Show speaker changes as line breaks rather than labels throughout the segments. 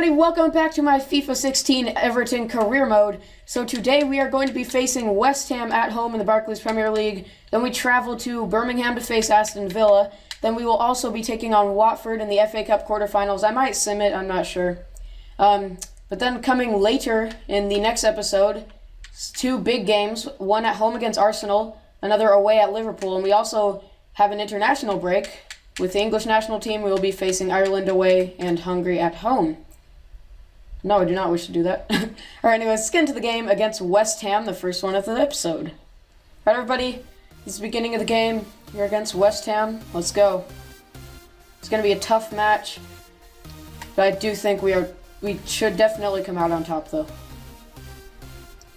everybody, welcome back to my FIFA 16 Everton career mode. So today we are going to be facing West Ham at home in the Barclays Premier League. Then we travel to Birmingham to face Aston Villa. Then we will also be taking on Watford in the FA Cup quarterfinals. I might sim it, I'm not sure. But then coming later in the next episode, two big games, one at home against Arsenal, another away at Liverpool, and we also have an international break. With the English national team, we will be facing Ireland away and Hungary at home. No, I do not wish to do that. Alright, anyways, let's get into the game against West Ham, the first one of the episode. Alright, everybody, this is the beginning of the game. Here against West Ham. Let's go. It's going to be a tough match, but I do think we should definitely come out on top, though.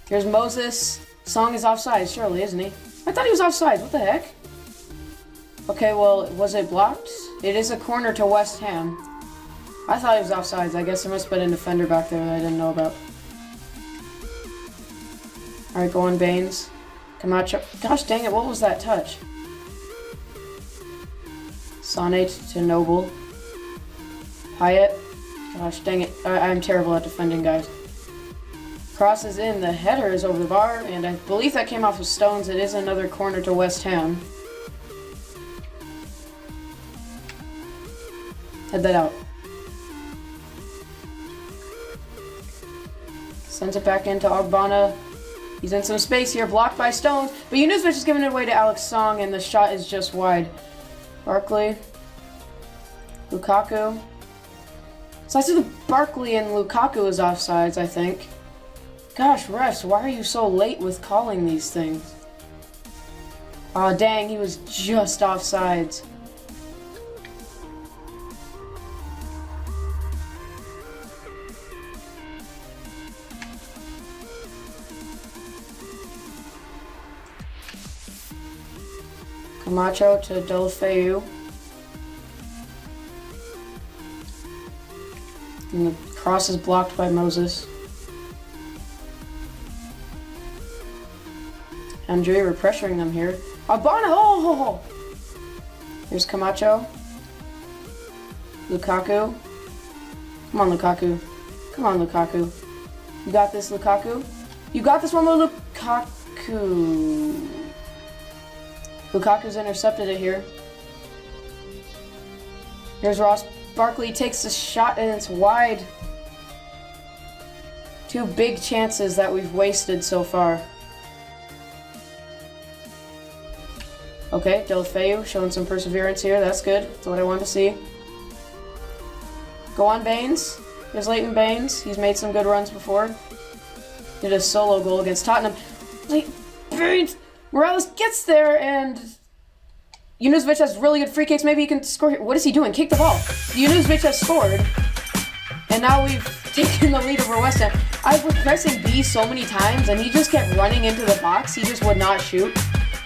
Here's Moses. Song is offside, surely, isn't he? I thought he was offside. What the heck? Okay, well, was it blocked? It is a corner to West Ham. I thought he was offsides. I guess there must have been a defender back there that I didn't know about. Alright, go on, Baines. Camacho. Gosh dang it, what was that touch? Sonate to Noble. Hyatt. Gosh dang it. I'm terrible at defending, guys. Cross is in. The header is over the bar, and I believe that came off of Stones. It is another corner to West Ham. Head that out. Sends it back into Ogbonna. He's in some space here, blocked by Stones. But Yunusvich is giving it away to Alex Song, and the shot is just wide. Barkley. Lukaku. So I see the Barkley and Lukaku is offsides, I think. Gosh, refs, why are you so late with calling these things? Aw, dang, he was just offsides. Camacho to Delfeu. And the cross is blocked by Moses. Andre, we're pressuring them here. Ogbonna! Oh! Here's Camacho. Lukaku. Come on, Lukaku. Come on, Lukaku. You got this, Lukaku. You got this one, Lukaku. Lukaku's intercepted it here. Here's Ross Barkley, takes the shot and it's wide. Two big chances that we've wasted so far. Okay, Delfeu showing some perseverance here. That's good. That's what I wanted to see. Go on, Baines. Here's Leighton Baines. He's made some good runs before. Did a solo goal against Tottenham. Leighton Baines! Morales gets there, and Yunusvich has really good free kicks. Maybe he can score here. What is he doing? Kick the ball. Yunusvich has scored, and now we've taken the lead over West Ham. I was pressing B so many times, and he just kept running into the box. He just would not shoot.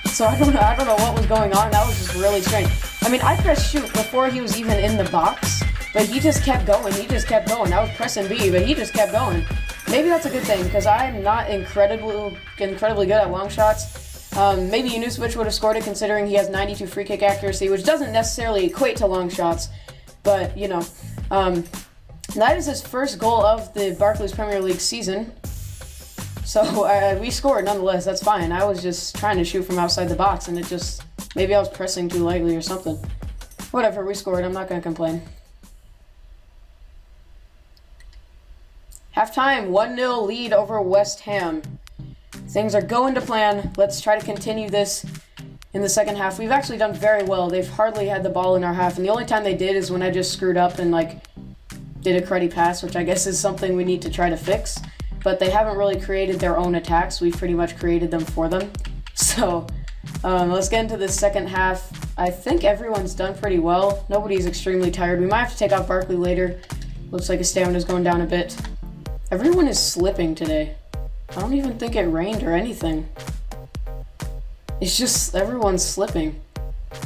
So I don't know what was going on. That was just really strange. I mean, I pressed shoot before he was even in the box, but he just kept going. He just kept going. I was pressing B, but he just kept going. Maybe that's a good thing, because I'm not incredibly good at long shots. Maybe Yunusvich would have scored it considering he has 92 free kick accuracy, which doesn't necessarily equate to long shots, but, you know. That is his first goal of the Barclays Premier League season. So we scored nonetheless, that's fine. I was just trying to shoot from outside the box, and maybe I was pressing too lightly or something. Whatever, we scored, I'm not going to complain. Halftime, 1-0 lead over West Ham. Things are going to plan. Let's try to continue this in the second half. We've actually done very well. They've hardly had the ball in our half, and the only time they did is when I just screwed up and did a cruddy pass, which I guess is something we need to try to fix. But they haven't really created their own attacks. We've pretty much created them for them. So let's get into the second half. I think everyone's done pretty well. Nobody's extremely tired. We might have to take off Barkley later. Looks like his stamina's going down a bit. Everyone is slipping today. I don't even think it rained or anything. It's just everyone's slipping.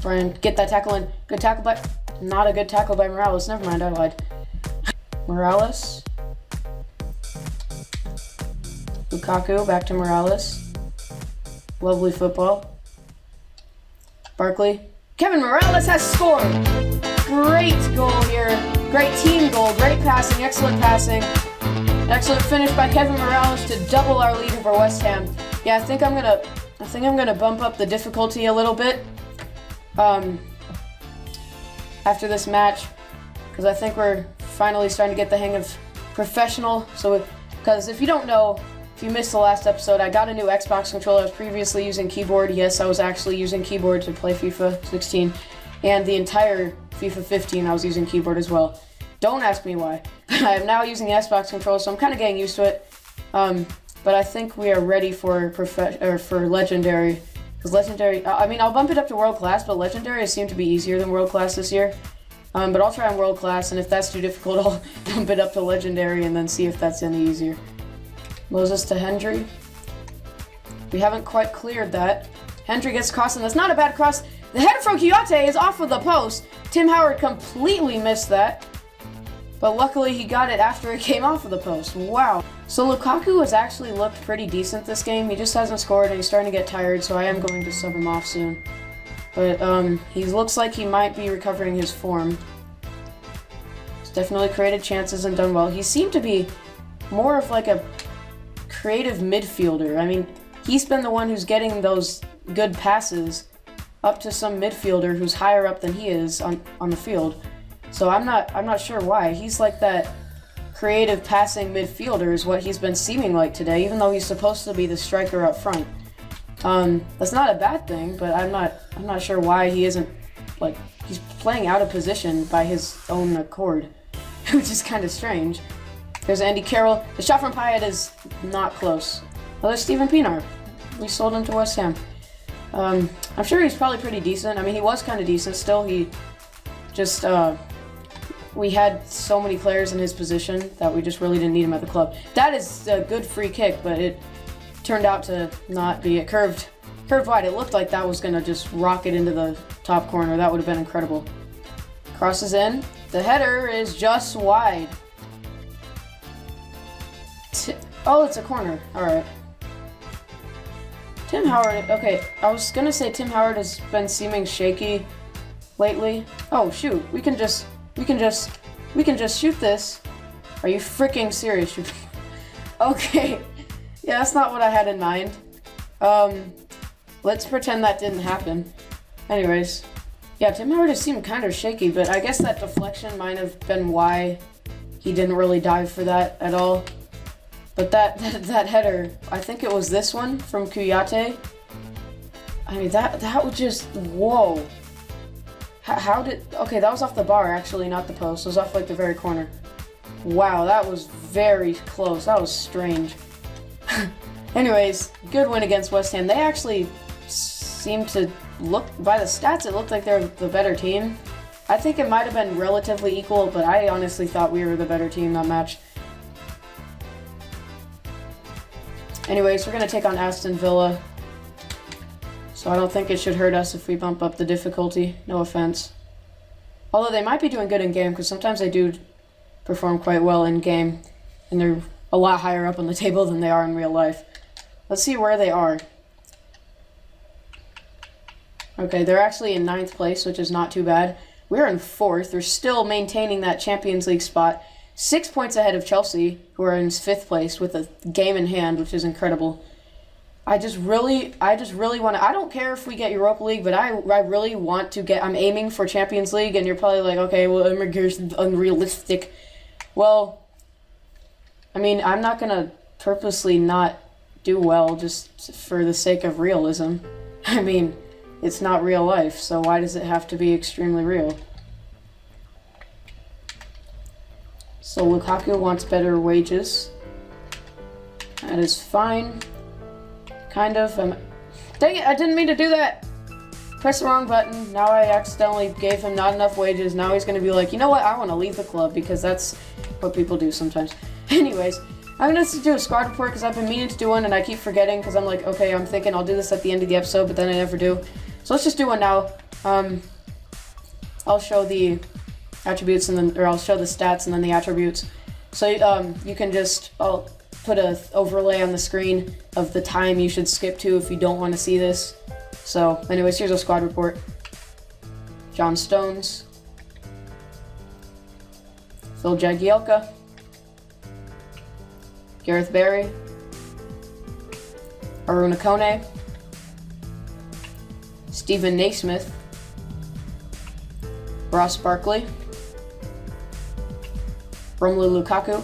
Brian, get that tackle in. Good tackle by... Not a good tackle by Morales. Never mind, I lied. Morales. Lukaku, back to Morales. Lovely football. Barkley. Kevin Morales has scored! Great goal here Great team goal, great passing, excellent passing. Excellent finish by Kevin Morales to double our lead over West Ham. Yeah, I think I'm gonna bump up the difficulty a little bit after this match, because I think we're finally starting to get the hang of professional. So, because if you don't know, if you missed the last episode, I got a new Xbox controller. I was previously using keyboard. Yes, I was actually using keyboard to play FIFA 16, and the entire FIFA 15 I was using keyboard as well. Don't ask me why. I am now using the Xbox controller, so I'm kind of getting used to it. But I think we are ready for Legendary. Because Legendary, I mean, I'll bump it up to World Class, but Legendary has seemed to be easier than World Class this year. But I'll try on World Class, and if that's too difficult, I'll bump it up to Legendary and then see if that's any easier. Moses to Hendry. We haven't quite cleared that. Hendry gets crossed, and that's not a bad cross. The header from Kiyate is off of the post. Tim Howard completely missed that. But luckily he got it after it came off of the post. Wow. So Lukaku has actually looked pretty decent this game. He just hasn't scored and he's starting to get tired, so I am going to sub him off soon. But he looks like he might be recovering his form. He's definitely created chances and done well. He seemed to be more of like a creative midfielder. I mean, he's been the one who's getting those good passes up to some midfielder who's higher up than he is on the field. So I'm not sure why. He's like that creative passing midfielder is what he's been seeming like today, even though he's supposed to be the striker up front. That's not a bad thing, but I'm not sure why he isn't, like, he's playing out of position by his own accord, which is kind of strange. There's Andy Carroll. The shot from Payet is not close. Well, there's Steven Pienaar. We sold him to West Ham. I'm sure he's probably pretty decent. I mean, he was kind of decent still. He just, we had so many players in his position that we just really didn't need him at the club. That is a good free kick, but it turned out to not be. It curved wide. It looked like that was going to just rocket into the top corner. That would have been incredible. Crosses in. The header is just wide. Oh, it's a corner. All right. Tim Howard. Okay, I was going to say Tim Howard has been seeming shaky lately. Oh, shoot. We can just shoot this. Are you freaking serious? Okay. Yeah, that's not what I had in mind. Let's pretend that didn't happen. Anyways. Yeah, Tim Howard has seemed kind of shaky, but I guess that deflection might have been why he didn't really dive for that at all. But that header, I think it was this one from Kuyate. I mean, that was just, whoa. How did... Okay, that was off the bar, actually, not the post. It was off, like, the very corner. Wow, that was very close. That was strange. Anyways, good win against West Ham. They actually seem to look... By the stats, it looked like they're the better team. I think it might have been relatively equal, but I honestly thought we were the better team that match. Anyways, we're going to take on Aston Villa. So I don't think it should hurt us if we bump up the difficulty. No offense. Although they might be doing good in game, because sometimes they do perform quite well in game. And they're a lot higher up on the table than they are in real life. Let's see where they are. Okay, they're actually in 9th place, which is not too bad. We're in 4th. They're still maintaining that Champions League spot. 6 points ahead of Chelsea, who are in 5th place with a game in hand, which is incredible. I just really want to... I don't care if we get Europa League, but I really want to get... I'm aiming for Champions League, and you're probably like, okay, well, unrealistic. Well, I mean, I'm not going to purposely not do well just for the sake of realism. I mean, it's not real life, so why does it have to be extremely real? So Lukaku wants better wages. That is fine. Kind of. Dang it, I didn't mean to do that! Press the wrong button. Now I accidentally gave him not enough wages. Now he's going to be like, you know what, I want to leave the club, because that's what people do sometimes. Anyways, I'm going to do a squad report because I've been meaning to do one and I keep forgetting because I'm like, okay, I'm thinking I'll do this at the end of the episode, but then I never do. So let's just do one now. I'll show the attributes and then, or I'll show the stats and then the attributes. So you can just, I'll put a overlay on the screen of the time you should skip to if you don't want to see this. So anyways, here's a squad report. John Stones. Phil Jagielka, Gareth Barry, Aruna Kone, Stephen Naismith, Ross Barkley, Romelu Lukaku,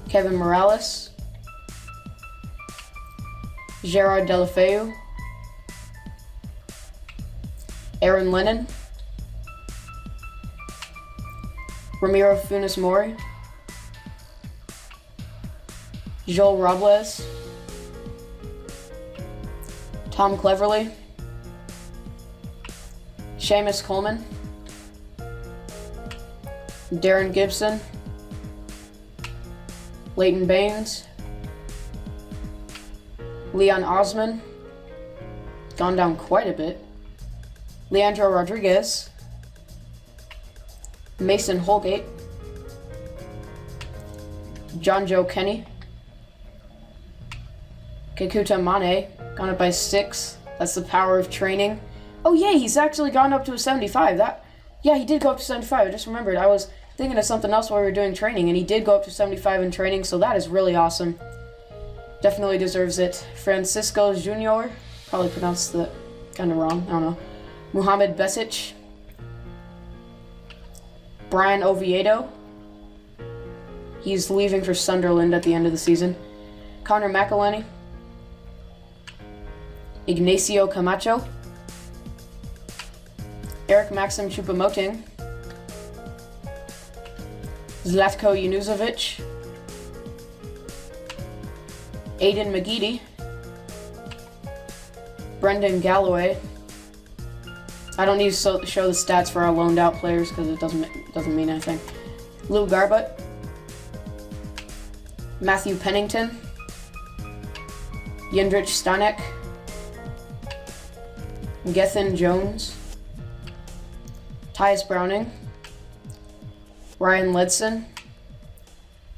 Kevin Morales, Gerard Deulofeu, Aaron Lennon, Ramiro Funes Mori, Joel Robles, Tom Cleverley, Seamus Coleman, Darren Gibson, Leighton Baines, Leon Osman, gone down quite a bit, Leandro Rodriguez, Mason Holgate, John Joe Kenny, Kekuta Mane, gone up by 6. That's the power of training. Oh yeah, he's actually gone up to a 75. Yeah, he did go up to 75. I just remembered. I was thinking of something else while we were doing training, and he did go up to 75 in training, so that is really awesome. Definitely deserves it. Francisco Junior, probably pronounced that kind of wrong, I don't know. Muhammad Besic, Brian Oviedo, he's leaving for Sunderland at the end of the season. Connor McElhenney, Ignacio Camacho, Eric Maxim Choupo-Moting, Zlatko Junuzovic, Aiden McGeady, Brendan Galloway. I don't need to show the stats for our loaned out players because it doesn't mean anything. Lou Garbutt, Matthew Pennington, Jindrich Stanek, Gethin Jones, Tyus Browning, Ryan Ledson,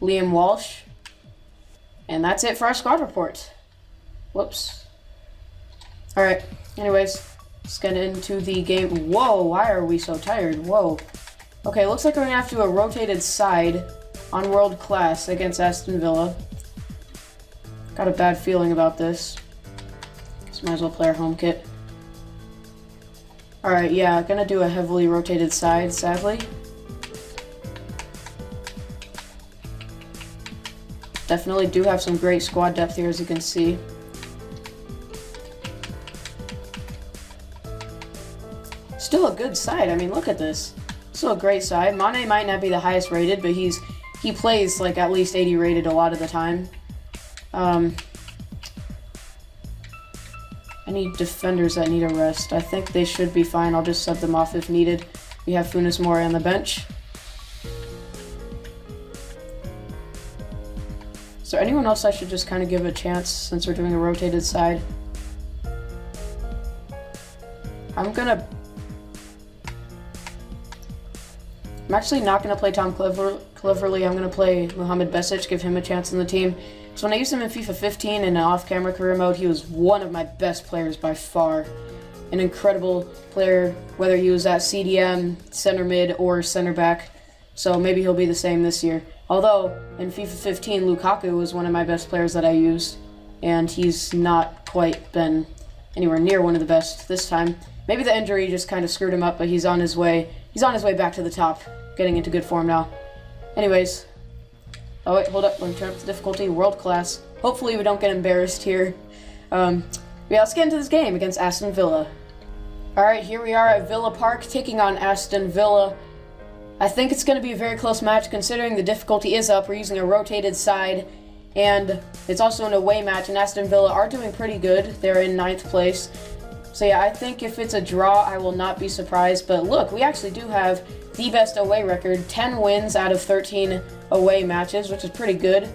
Liam Walsh, and that's it for our squad report. Whoops. Alright, anyways, let's get into the game. Whoa, why are we so tired? Whoa. Okay, looks like we're gonna have to do a rotated side on World Class against Aston Villa. Got a bad feeling about this. Just might as well play our home kit. Alright, yeah, gonna do a heavily rotated side, sadly. Definitely do have some great squad depth here, as you can see. Still a good side. I mean, look at this. Still a great side. Mane might not be the highest rated, but he plays like at least 80 rated a lot of the time. Any defenders that need a rest? I think they should be fine. I'll just sub them off if needed. We have Funes Mori on the bench. Is there anyone else I should just kind of give a chance since we're doing a rotated side? I'm actually not going to play Tom Cleverley. I'm going to play Muhammad Besic, give him a chance in the team. So when I used him in FIFA 15 in an off-camera career mode, he was one of my best players by far. An incredible player, whether he was at CDM, center mid, or center back. So maybe he'll be the same this year. Although, in FIFA 15, Lukaku was one of my best players that I used, and he's not quite been anywhere near one of the best this time. Maybe the injury just kind of screwed him up, but he's on his way back to the top, getting into good form now. Anyways, oh wait, hold up, let me turn up the difficulty, World Class. Hopefully we don't get embarrassed here. Yeah, let's get into this game against Aston Villa. Alright, here we are at Villa Park, taking on Aston Villa. I think it's going to be a very close match considering the difficulty is up. We're using a rotated side, and it's also an away match, and Aston Villa are doing pretty good. They're in 9th place. So yeah, I think if it's a draw, I will not be surprised. But look, we actually do have the best away record, 10 wins out of 13 away matches, which is pretty good.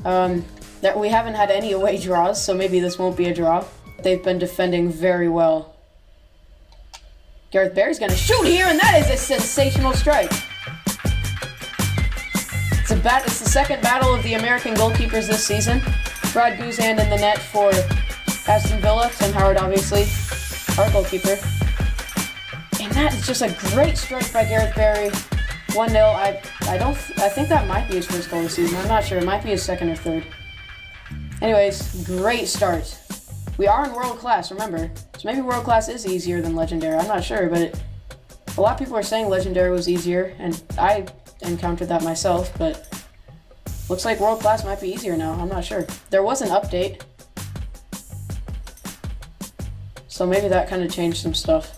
That we haven't had any away draws, so maybe this won't be a draw. They've been defending very well. Gareth Barry's going to shoot here, and that is a sensational strike. It's the second battle of the American goalkeepers this season. Brad Guzan in the net for Aston Villa. Tim Howard, obviously, our goalkeeper. And that is just a great strike by Gareth Barry. 1-0. I think that might be his first goal this season. I'm not sure. It might be his second or third. Anyways, great start. We are in world class, remember. So maybe world class is easier than legendary. I'm not sure, but a lot of people are saying legendary was easier, and I encountered that myself, but looks like world class might be easier now. I'm not sure. There was an update, so maybe that kind of changed some stuff.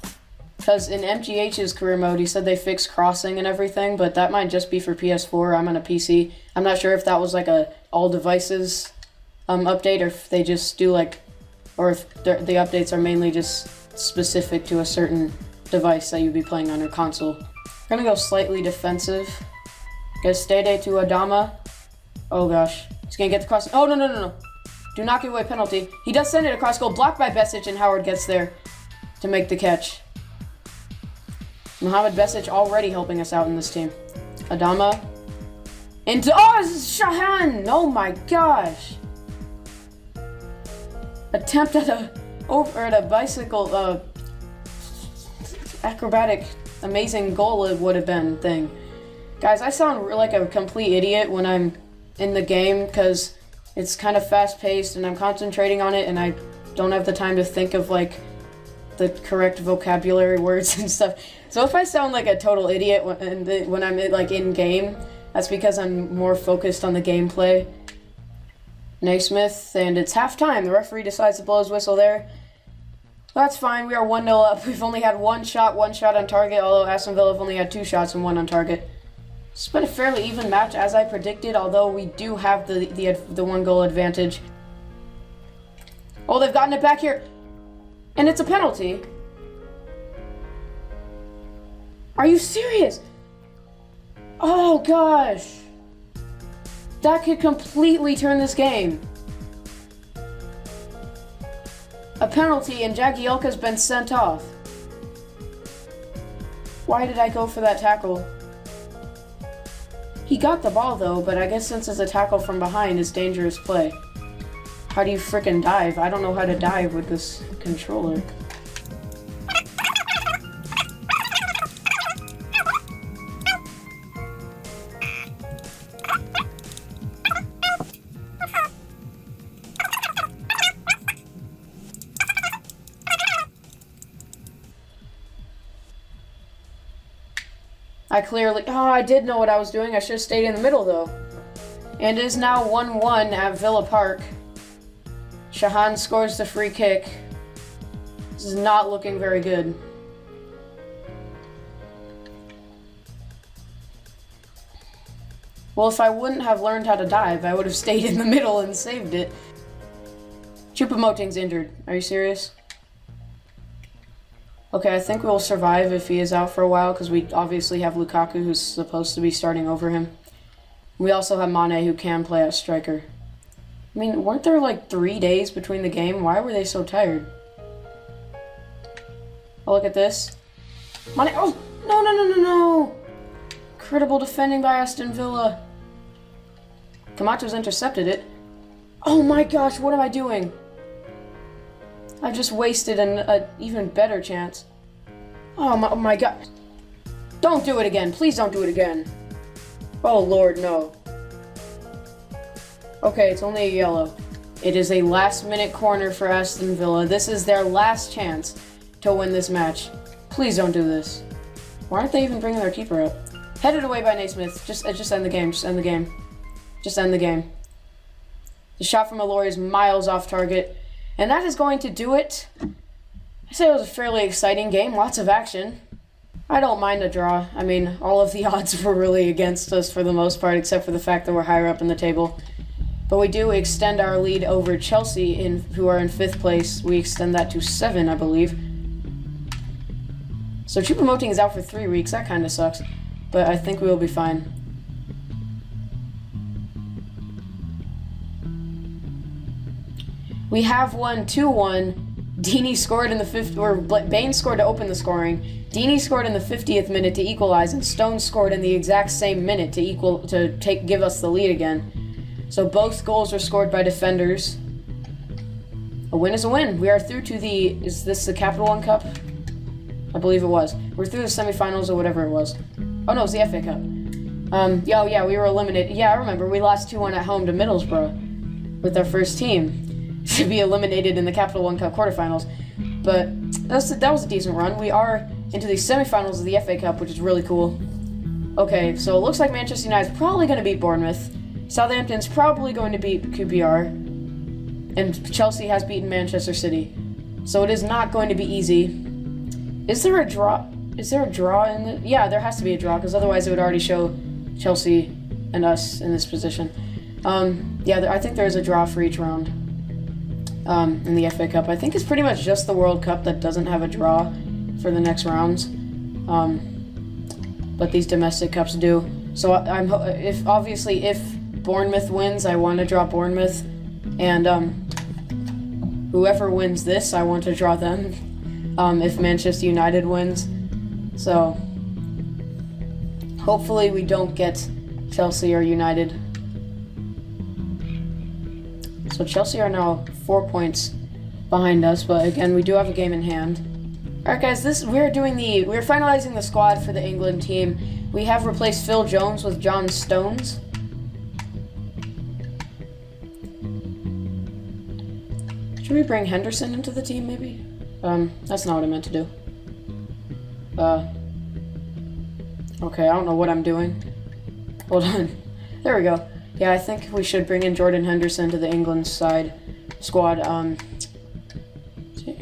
Because in MGH's career mode, he said they fixed crossing and everything, but that might just be for PS4. I'm on a PC. I'm not sure if that was like a all devices update, or if they just do like, or if the updates are mainly just specific to a certain device that you'd be playing on your console. We're gonna go slightly defensive. Get Stede to Adama. Oh gosh, he's gonna get the cross. Oh no. Do not give away penalty. He does send it across goal, blocked by Besic, and Howard gets there to make the catch. Mohamed Besic already helping us out in this team. Adama. Into, oh, this is Shahan! Oh my gosh. Attempt at a bicycle, acrobatic, amazing goal it would have been thing. Guys, I sound like a complete idiot when I'm in the game because it's kind of fast-paced and I'm concentrating on it and I don't have the time to think of like the correct vocabulary words and stuff. So if I sound like a total idiot when I'm in game, that's because I'm more focused on the gameplay. Naismith, and it's halftime. The referee decides to blow his whistle there. That's fine. We are 1-0 up. We've only had one shot on target, although Aston Villa have only had 2 shots and 1 on target. It's been a fairly even match as I predicted, although we do have the 1 goal advantage. Oh, they've gotten it back here. And it's a penalty. Are you serious? Oh gosh. That could completely turn this game. A penalty and Jagielka's been sent off. Why did I go for that tackle? He got the ball though, but I guess since it's a tackle from behind, it's dangerous play. How do you frickin' dive? I don't know how to dive with this controller. I did know what I was doing. I should have stayed in the middle though. And it is now 1-1 at Villa Park. Shahan scores the free kick. This is not looking very good. Well, if I wouldn't have learned how to dive, I would have stayed in the middle and saved it. Choupo-Moting's injured. Are you serious? Okay, I think we'll survive if he is out for a while, because we obviously have Lukaku, who's supposed to be starting over him. We also have Mane, who can play as striker. I mean, weren't there like 3 days between the game? Why were they so tired? Oh, look at this. Mane, oh, no. Incredible defending by Aston Villa. Camacho's intercepted it. Oh my gosh, what am I doing? I just wasted an even better chance. Oh my god. Don't do it again. Please don't do it again. Oh lord, no. Okay, it's only a yellow. It is a last-minute corner for Aston Villa. This is their last chance to win this match. Please don't do this. Why aren't they even bringing their keeper up? Headed away by Naismith. Just end the game. Just end the game. Just end the game. The shot from Aurea is miles off target. And that is going to do it. I say it was a fairly exciting game. Lots of action. I don't mind a draw. I mean, all of the odds were really against us for the most part, except for the fact that we're higher up in the table. But we do extend our lead over Chelsea, who are in 5th place. We extend that to 7, I believe. So Choupo-Moting is out for 3 weeks. That kind of sucks. But I think we will be fine. We have won 2-1. Deeney scored in the 50th, or Bain scored to open the scoring. Deeney scored in the 50th minute to equalize, and Stone scored in the exact same minute to give us the lead again. So both goals were scored by defenders. A win is a win. We are through to is this the Capital One Cup? I believe it was. We're through the semifinals or whatever it was. Oh no, it was the FA Cup. Yeah, we were eliminated. Yeah, I remember. We lost 2-1 at home to Middlesbrough with our first team to be eliminated in the Capital One Cup quarterfinals. But that was a decent run. We are into the semifinals of the FA Cup, which is really cool. Okay, so it looks like Manchester United's probably going to beat Bournemouth. Southampton's probably going to beat QPR. And Chelsea has beaten Manchester City. So it is not going to be easy. Is there a draw? Is there a draw in the... Yeah, there has to be a draw, because otherwise it would already show Chelsea and us in this position. I think there's a draw for each round in the FA Cup. I think it's pretty much just the World Cup that doesn't have a draw for the next rounds. But these domestic cups do. So if Bournemouth wins, I want to draw Bournemouth. And whoever wins this, I want to draw them. If Manchester United wins. So hopefully we don't get Chelsea or United. So Chelsea are now 4 points behind us, but again, we do have a game in hand. Alright guys, we're finalizing the squad for the England team. We have replaced Phil Jones with John Stones. Should we bring Henderson into the team maybe? That's not what I meant to do. Okay, I don't know what I'm doing. Hold on. There we go. Yeah, I think we should bring in Jordan Henderson to the England squad. I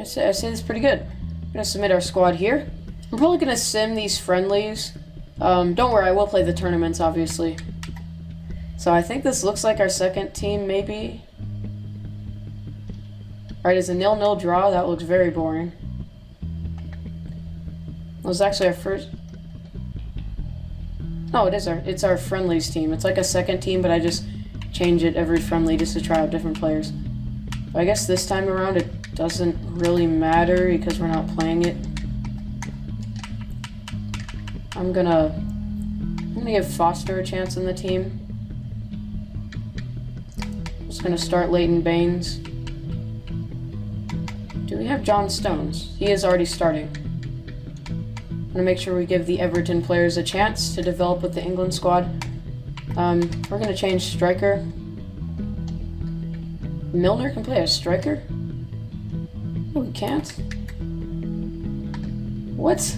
say this pretty good. I'm gonna submit our squad here. I'm probably gonna sim these friendlies. Don't worry, I will play the tournaments, obviously. So I think this looks like our second team, maybe. Alright, it's a 0-0 draw. That looks very boring. It was actually our first... No, it's our friendlies team. It's like a second team, but I just change it every friendly just to try out different players. But I guess this time around it doesn't really matter because we're not playing it. I'm gonna give Foster a chance in the team. Just gonna start Leighton Baines. Do we have John Stones? He is already starting. I'm gonna make sure we give the Everton players a chance to develop with the England squad. We're gonna change striker. Milner can play a striker? No, he can't. What?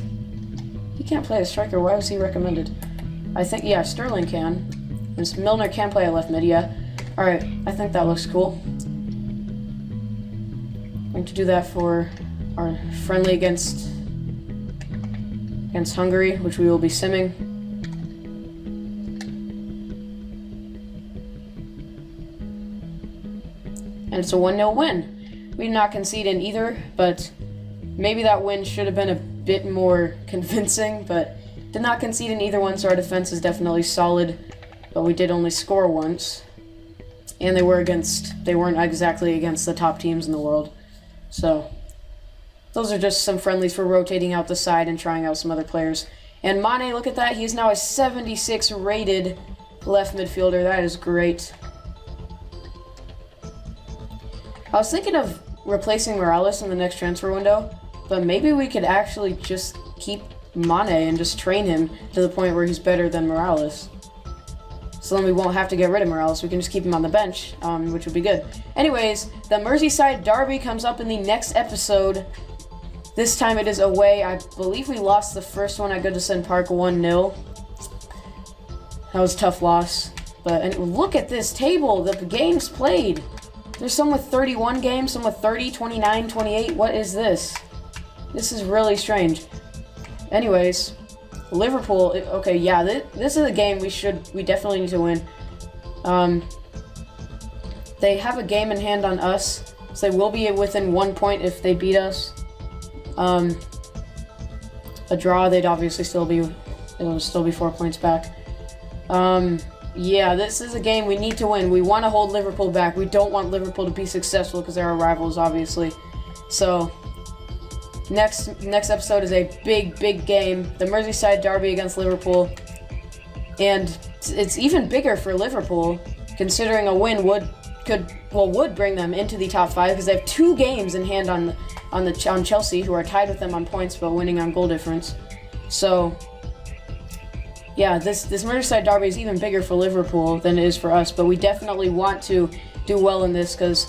He can't play a striker. Why was he recommended? I think, yeah, Sterling can. And Milner can play a left mid, yeah. Alright, I think that looks cool. I'm going to do that for our friendly against Hungary, which we will be simming. And it's a 1-0 win. We did not concede in either, but maybe that win should have been a bit more convincing, but did not concede in either one, so our defense is definitely solid, but we did only score once. And they weren't exactly against the top teams in the world. So those are just some friendlies for rotating out the side and trying out some other players. And Mane, look at that. He's now a 76 rated left midfielder. That is great. I was thinking of replacing Morales in the next transfer window, but maybe we could actually just keep Mane and just train him to the point where he's better than Morales. So then we won't have to get rid of Morales. We can just keep him on the bench, which would be good. Anyways, the Merseyside derby comes up in the next episode. This time it is away. I believe we lost the first one at Goodison Park 1-0. That was a tough loss. But look at this table, the games played. There's some with 31 games, some with 30, 29, 28. What is this? This is really strange. Anyways, Liverpool, okay, yeah, this is a game we definitely need to win. They have a game in hand on us, so they will be within 1 point if they beat us. A draw, it'll still be 4 points back. Yeah, this is a game we need to win. We want to hold Liverpool back. We don't want Liverpool to be successful because they're our rivals, obviously. So, next episode is a big game. The Merseyside derby against Liverpool. And it's even bigger for Liverpool, considering a win would bring them into the top 5 because they have 2 games in hand on Chelsea, who are tied with them on points but winning on goal difference. So yeah, this Merseyside derby is even bigger for Liverpool than it is for us, but we definitely want to do well in this because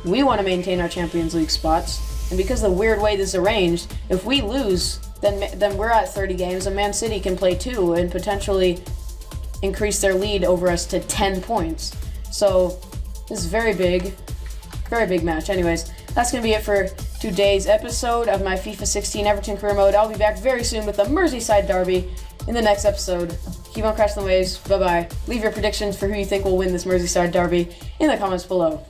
we want to maintain our Champions League spots. And because of the weird way this is arranged, if we lose, then we're at 30 games, and Man City can play 2 and potentially increase their lead over us to 10 points. So this is very big match. Anyways, that's going to be it for today's episode of my FIFA 16 Everton career mode. I'll be back very soon with the Merseyside derby in the next episode. Keep on crashing the waves. Bye-bye. Leave your predictions for who you think will win this Merseyside derby in the comments below.